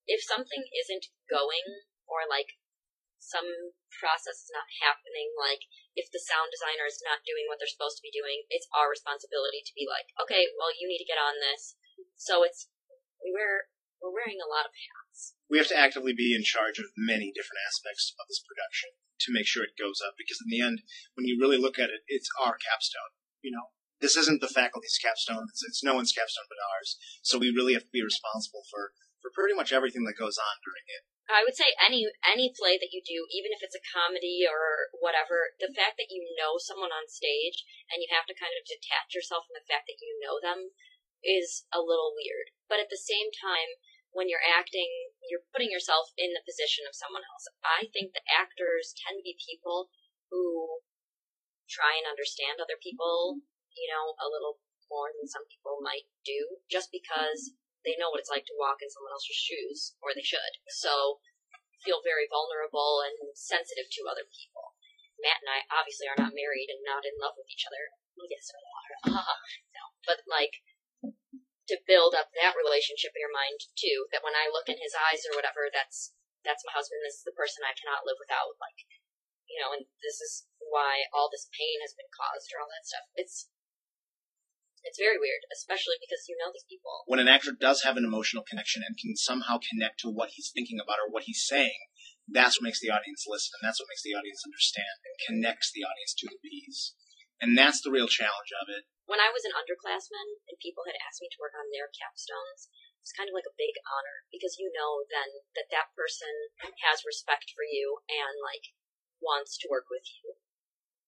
if something isn't going, or like some process is not happening, like if the sound designer is not doing what they're supposed to be doing, it's our responsibility to be like, okay, well, you need to get on this. So we're wearing a lot of hats. We have to actively be in charge of many different aspects of this production to make sure it goes up, because in the end, when you really look at it, it's our capstone. This isn't the faculty's capstone. It's no one's capstone but ours. So we really have to be responsible for pretty much everything that goes on during it. I would say any play that you do, even if it's a comedy or whatever, the fact that you know someone on stage and you have to kind of detach yourself from the fact that you know them is a little weird. But at the same time, when you're acting, you're putting yourself in the position of someone else. I think the actors tend to be people who try and understand other people, a little more than some people might do, just because they know what it's like to walk in someone else's shoes, or they should. So, feel very vulnerable and sensitive to other people. Matt and I obviously are not married and not in love with each other. Yes, we are. No. But, to build up that relationship in your mind, too, that when I look in his eyes or whatever, that's my husband, this is the person I cannot live without, and this is why all this pain has been caused, or all that stuff. It's very weird, especially because you know these people. When an actor does have an emotional connection and can somehow connect to what he's thinking about or what he's saying, that's what makes the audience listen, and that's what makes the audience understand and connects the audience to the piece. And that's the real challenge of it. When I was an underclassman and people had asked me to work on their capstones, it's kind of like a big honor, because you know then that person has respect for you and, wants to work with you.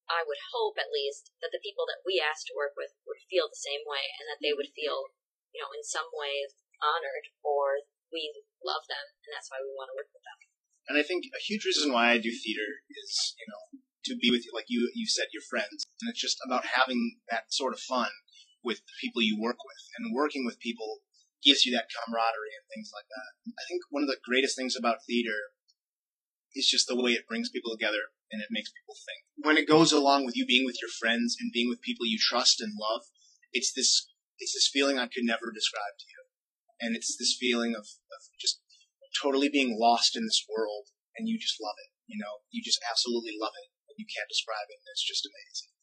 I would hope, at least, that the people that we asked to work with would feel the same way, and that they would feel, in some way honored, or we love them, and that's why we want to work with them. And I think a huge reason why I do theater is, to be with, like you said, your friends. And it's just about having that sort of fun with the people you work with. And working with people gives you that camaraderie and things like that. I think one of the greatest things about theater is just the way it brings people together and it makes people think. When it goes along with you being with your friends and being with people you trust and love, it's this feeling I could never describe to you. And it's this feeling of just totally being lost in this world, and you just love it. You just absolutely love it. You can't describe it, and it's just amazing.